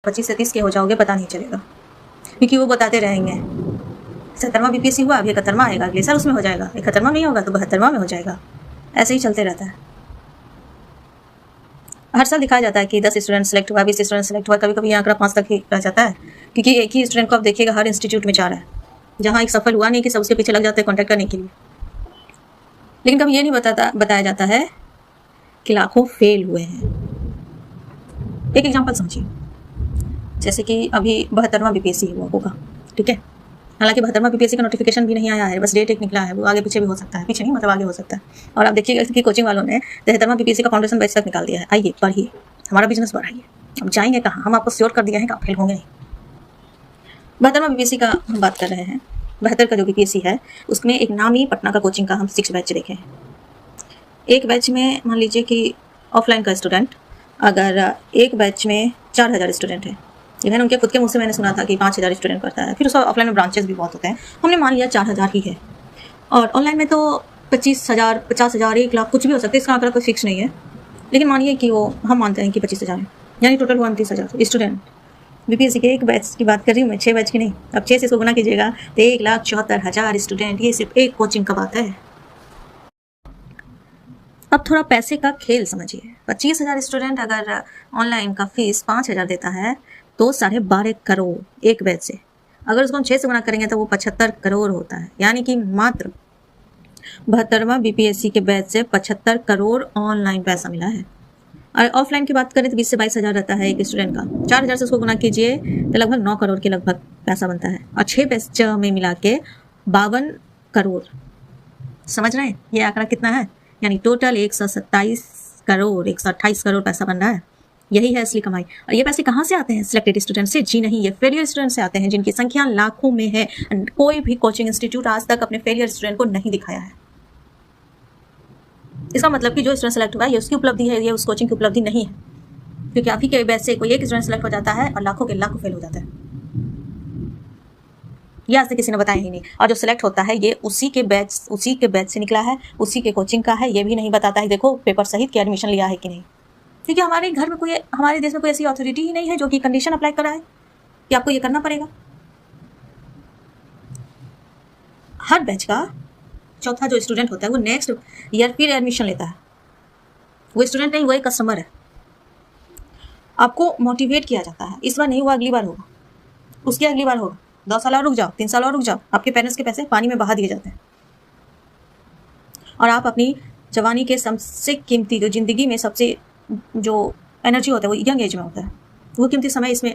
25 से 30 के हो जाओगे पता नहीं चलेगा, क्योंकि वो बताते रहेंगे 70वां बीपीएससी हुआ, अब 71वां आएगा, अगले साल उसमें हो जाएगा, 71वां नहीं होगा तो 72वां में हो जाएगा। ऐसे ही चलते रहता है। हर साल दिखाया जाता है कि 10 स्टूडेंट सेलेक्ट हुआ, 20 स्टूडेंट सेलेक्ट हुआ, कभी कभी ये आंकड़ा 5 तक ही रह जाता है, क्योंकि एक ही स्टूडेंट को आप देखिएगा हर इंस्टीट्यूट में जा रहा है, जहाँ एक सफल हुआ नहीं कि सब उसके पीछे लग जाते हैं कॉन्टैक्ट करने के लिए। लेकिन कभी ये नहीं बताया जाता है कि लाखों फेल हुए हैं। एक एग्जाम्पल समझिए, जैसे कि अभी 72वां बीपीएससी हुआ होगा, ठीक है, हालांकि 72वां बीपीएससी का नोटिफिकेशन भी नहीं आया है, बस डेट एक निकला है, वो आगे पीछे भी हो सकता है, पीछे नहीं मतलब आगे हो सकता है। और आप देखिएगा कि कोचिंग वालों ने 73वां बीपीएससी का फाउंडेशन बैच तक निकाल दिया है, आइए पढ़िए, हमारा बिजनेस बढ़ाइए। अब जाएंगे कहाँ, हम आपको श्योर कर दिया है कि आप फेल होंगे नहीं। 72वां बीपीएससी का हम बात कर रहे हैं, 72 का जो बीपीएससी है उसमें एक नामी पटना का कोचिंग का हम 6 बैच देखे हैं। एक बैच में मान लीजिए कि ऑफलाइन का स्टूडेंट, अगर एक बैच में 4000 स्टूडेंट है, इवन उनके खुद के मुँह से मैंने सुना था कि 5000 स्टूडेंट पढ़ता है, फिर उसका ऑफलाइन में ब्रांचेस भी बहुत होते हैं, हमने मान लिया 4000 ही है। और ऑनलाइन में तो 25,000, 50,000, 1 लाख कुछ भी हो सकता है, इसका आंकड़ा कोई फिक्स नहीं है, लेकिन मानिए कि वो हम मानते हैं कि 25,000 है, यानी टोटल हुआ 29,000 स्टूडेंट। बीपीएससी के एक बैच की बात कर रही हूँ मैं, 6 बैच की नहीं। अब 6 से इसको गुना कीजिएगा तो 1,74,000 स्टूडेंट, ये सिर्फ एक कोचिंग का बात है। अब थोड़ा पैसे का खेल समझिए, 25,000 स्टूडेंट अगर ऑनलाइन का फीस 5,000 देता है तो 12.5 करोड़ एक बैच से, अगर उसको हम 6 से गुना करेंगे तो वो 75 करोड़ होता है, यानी कि मात्र 72वां बीपीएससी के बैच से 75 करोड़ ऑनलाइन पैसा मिला है। और ऑफलाइन की बात करें तो 20 से 22,000 रहता है एक स्टूडेंट का, 4,000 से उसको गुना कीजिए तो लगभग 9 करोड़ के लगभग पैसा बनता है, और 6 बैच में मिला के 52 करोड़। समझ रहे हैं ये आंकड़ा कितना है, यानी टोटल 127 करोड़, 128 करोड़ पैसा बन रहा है। यही है असली कमाई। और ये पैसे कहाँ से आते हैं? सिलेक्टेड स्टूडेंट से? जी नहीं, ये फेलियर स्टूडेंट से आते हैं, जिनकी संख्या लाखों में है। कोई भी कोचिंग इंस्टीट्यूट आज तक अपने फेलियर स्टूडेंट को नहीं दिखाया है। इसका मतलब कि जो स्टूडेंट सेलेक्ट हुआ है ये उसकी उपलब्धि है, ये उस कोचिंग की उपलब्धि नहीं है, क्योंकि आप ही के बैच से कोई एक स्टूडेंट सेलेक्ट हो जाता है और लाखों के लाखों फेल हो जाता है। ये आज तक किसी ने बताया ही नहीं। और जो सिलेक्ट होता है ये उसी के बैच से निकला है, उसी के कोचिंग का है, ये भी नहीं बताता है देखो पेपर सहित के एडमिशन लिया है कि नहीं, क्योंकि हमारे घर में कोई, हमारे देश में कोई ऐसी अथॉरिटी ही नहीं है जो कि कंडीशन अप्लाई कर रहा है कि आपको ये करना पड़ेगा। हर बैच का चौथा जो स्टूडेंट होता है वो नेक्स्ट ईयर फिर एडमिशन लेता है, वो स्टूडेंट नहीं, वो एक कस्टमर है। आपको मोटिवेट किया जाता है, इस बार नहीं हुआ अगली बार होगा, उसकी अगली बार होगा, 2 साल और रुक जाओ, 3 साल और रुक जाओ, आपके पेरेंट्स के पैसे पानी में बहा दिए जाते हैं। और आप अपनी जवानी के सबसे कीमती, जो जिंदगी में सबसे जो एनर्जी होता है वो यंग एज में होता है, वो कीमती समय इसमें